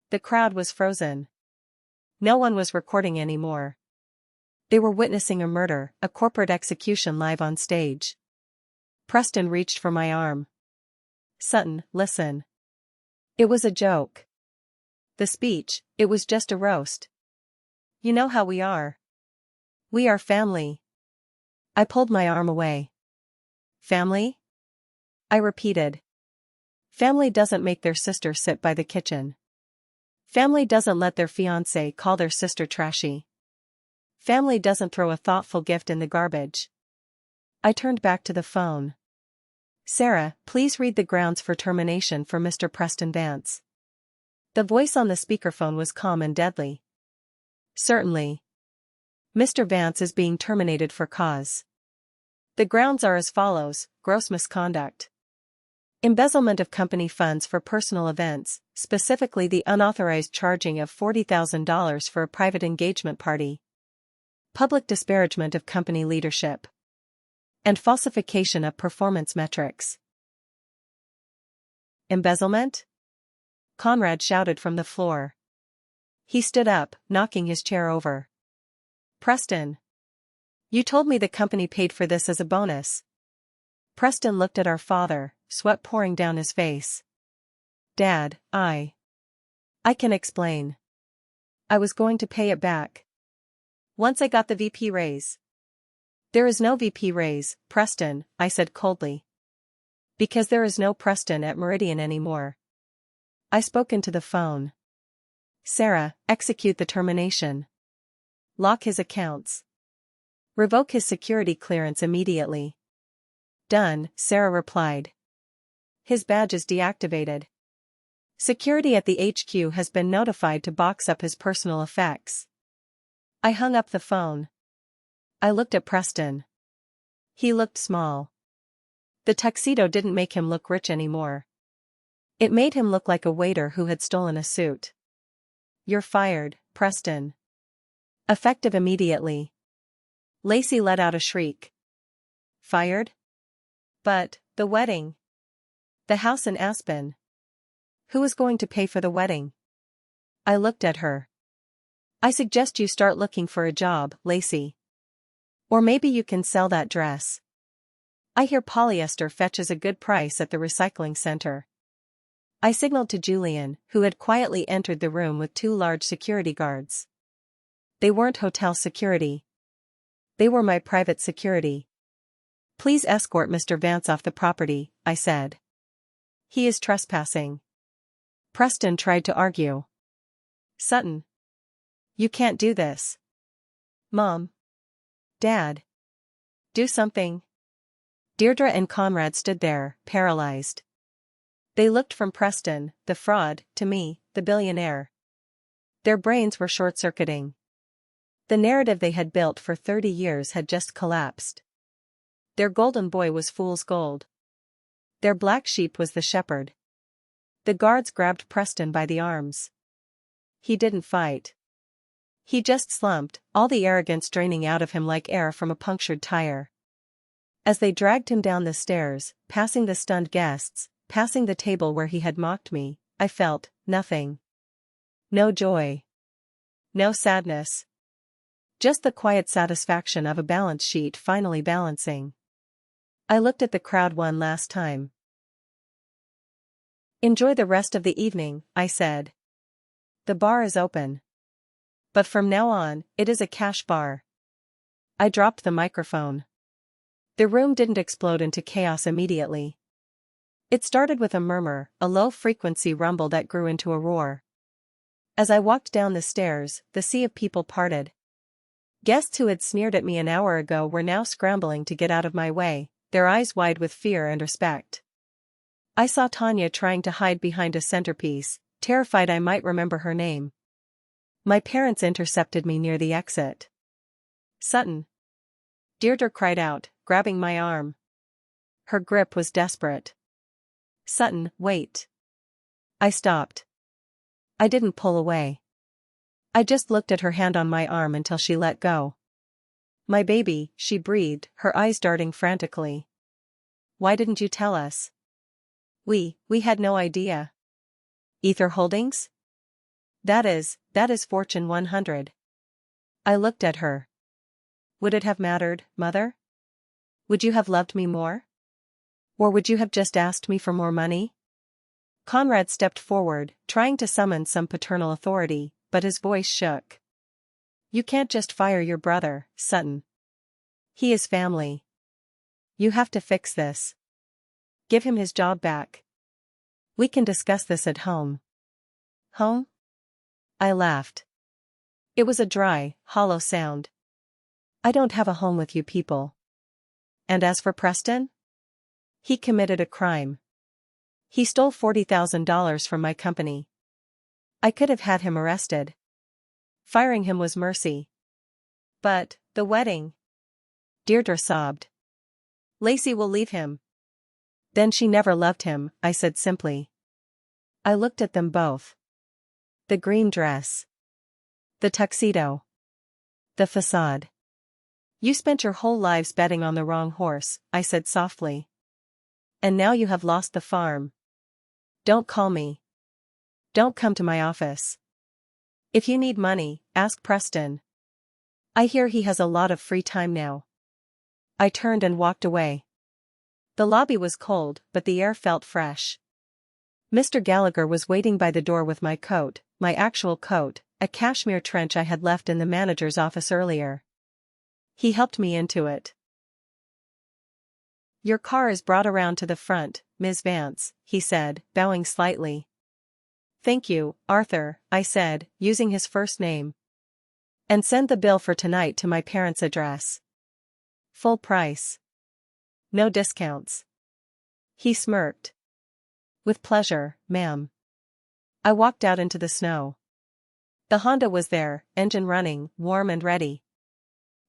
The crowd was frozen. No one was recording anymore. They were witnessing a murder, a corporate execution live on stage. Preston reached for my arm. Sutton, listen. It was a joke. The speech, it was just a roast. You know how we are. We are family. I pulled my arm away. Family? I repeated. Family doesn't make their sister sit by the kitchen. Family doesn't let their fiancé call their sister trashy. Family doesn't throw a thoughtful gift in the garbage. I turned back to the phone. Sarah, please read the grounds for termination for Mr. Preston Vance. The voice on the speakerphone was calm and deadly. Certainly. Mr. Vance is being terminated for cause. The grounds are as follows: gross misconduct. Embezzlement of company funds for personal events, specifically the unauthorized charging of $40,000 for a private engagement party. Public disparagement of company leadership. And falsification of performance metrics. Embezzlement? Conrad shouted from the floor. He stood up, knocking his chair over. Preston. You told me the company paid for this as a bonus. Preston looked at our father, sweat pouring down his face. Dad, I can explain. I was going to pay it back. Once I got the VP raise. There is no VP raise, Preston, I said coldly. Because there is no Preston at Meridian anymore. I spoke into the phone. Sarah, execute the termination. Lock his accounts. Revoke his security clearance immediately. Done, Sarah replied. His badge is deactivated. Security at the HQ has been notified to box up his personal effects. I hung up the phone. I looked at Preston. He looked small. The tuxedo didn't make him look rich anymore. It made him look like a waiter who had stolen a suit. You're fired, Preston. Effective immediately. Lacey let out a shriek. Fired? But, the wedding. The house in Aspen. Who is going to pay for the wedding? I looked at her. I suggest you start looking for a job, Lacey. Or maybe you can sell that dress. I hear polyester fetches a good price at the recycling center. I signaled to Julian, who had quietly entered the room with 2 large security guards. They weren't hotel security. They were my private security. Please escort Mr. Vance off the property, I said. He is trespassing. Preston tried to argue. Sutton. You can't do this. Mom. Dad. Do something. Deirdre and Conrad stood there, paralyzed. They looked from Preston, the fraud, to me, the billionaire. Their brains were short-circuiting. The narrative they had built for 30 years had just collapsed. Their golden boy was fool's gold. Their black sheep was the shepherd. The guards grabbed Preston by the arms. He didn't fight. He just slumped, all the arrogance draining out of him like air from a punctured tire. As they dragged him down the stairs, passing the stunned guests, passing the table where he had mocked me, I felt nothing. No joy. No sadness. Just the quiet satisfaction of a balance sheet finally balancing. I looked at the crowd one last time. "Enjoy the rest of the evening," I said. "The bar is open. But from now on, it is a cash bar." I dropped the microphone. The room didn't explode into chaos immediately. It started with a murmur, a low-frequency rumble that grew into a roar. As I walked down the stairs, the sea of people parted. Guests who had sneered at me an hour ago were now scrambling to get out of my way, their eyes wide with fear and respect. I saw Tanya trying to hide behind a centerpiece, terrified I might remember her name. My parents intercepted me near the exit. "Sutton!" Deirdre cried out, grabbing my arm. Her grip was desperate. "Sutton, wait." I stopped. I didn't pull away. I just looked at her hand on my arm until she let go. "My baby," she breathed, her eyes darting frantically. "Why didn't you tell us?" We had no idea." "Ether Holdings?" That is Fortune 100. I looked at her. "Would it have mattered, Mother? Would you have loved me more? Or would you have just asked me for more money?" Conrad stepped forward, trying to summon some paternal authority, but his voice shook. "You can't just fire your brother, Sutton. He is family. You have to fix this. Give him his job back. We can discuss this at home." "Home?" I laughed. It was a dry, hollow sound. "I don't have a home with you people." "And as for Preston? He committed a crime. He stole $40,000 from my company. I could have had him arrested. Firing him was mercy. But, the wedding..." Deirdre sobbed. "Lacey will leave him." "Then she never loved him," I said simply. I looked at them both. The green dress. The tuxedo. The facade. "You spent your whole lives betting on the wrong horse," I said softly. "And now you have lost the farm. Don't call me. Don't come to my office. If you need money, ask Preston. I hear he has a lot of free time now." I turned and walked away. The lobby was cold, but the air felt fresh. Mr. Gallagher was waiting by the door with my coat, my actual coat, a cashmere trench I had left in the manager's office earlier. He helped me into it. "Your car is brought around to the front, Ms. Vance," he said, bowing slightly. "Thank you, Arthur," I said, using his first name. "And send the bill for tonight to my parents' address. Full price. No discounts." He smirked. "With pleasure, ma'am." I walked out into the snow. The Honda was there, engine running, warm and ready.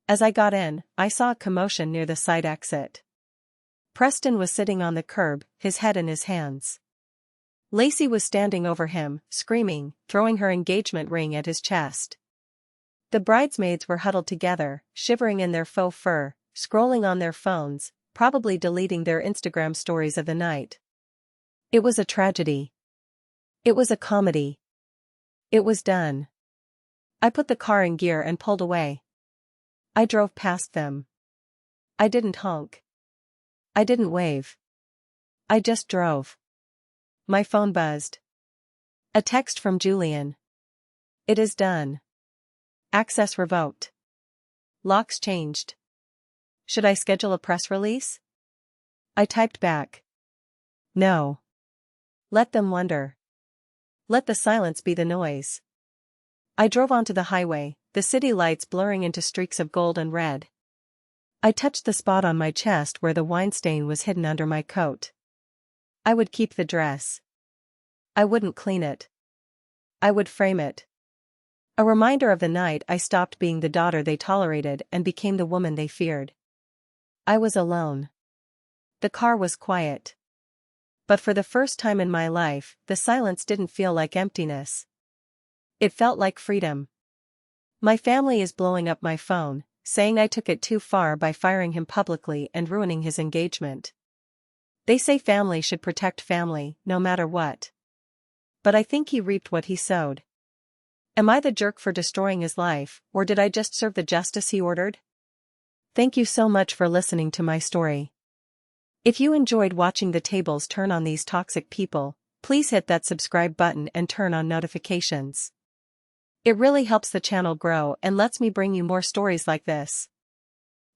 As I got in, I saw a commotion near the side exit. Preston was sitting on the curb, his head in his hands. Lacey was standing over him, screaming, throwing her engagement ring at his chest. The bridesmaids were huddled together, shivering in their faux fur, scrolling on their phones, probably deleting their Instagram stories of the night. It was a tragedy. It was a comedy. It was done. I put the car in gear and pulled away. I drove past them. I didn't honk. I didn't wave. I just drove. My phone buzzed. A text from Julian. "It is done. Access revoked. Locks changed. Should I schedule a press release?" I typed back. "No. Let them wonder. Let the silence be the noise." I drove onto the highway, the city lights blurring into streaks of gold and red. I touched the spot on my chest where the wine stain was hidden under my coat. I would keep the dress. I wouldn't clean it. I would frame it. A reminder of the night I stopped being the daughter they tolerated and became the woman they feared. I was alone. The car was quiet. But for the first time in my life, the silence didn't feel like emptiness. It felt like freedom. My family is blowing up my phone, saying I took it too far by firing him publicly and ruining his engagement. They say family should protect family, no matter what. But I think he reaped what he sowed. Am I the jerk for destroying his life, or did I just serve the justice he ordered? Thank you so much for listening to my story. If you enjoyed watching the tables turn on these toxic people, please hit that subscribe button and turn on notifications. It really helps the channel grow and lets me bring you more stories like this.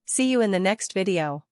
See you in the next video.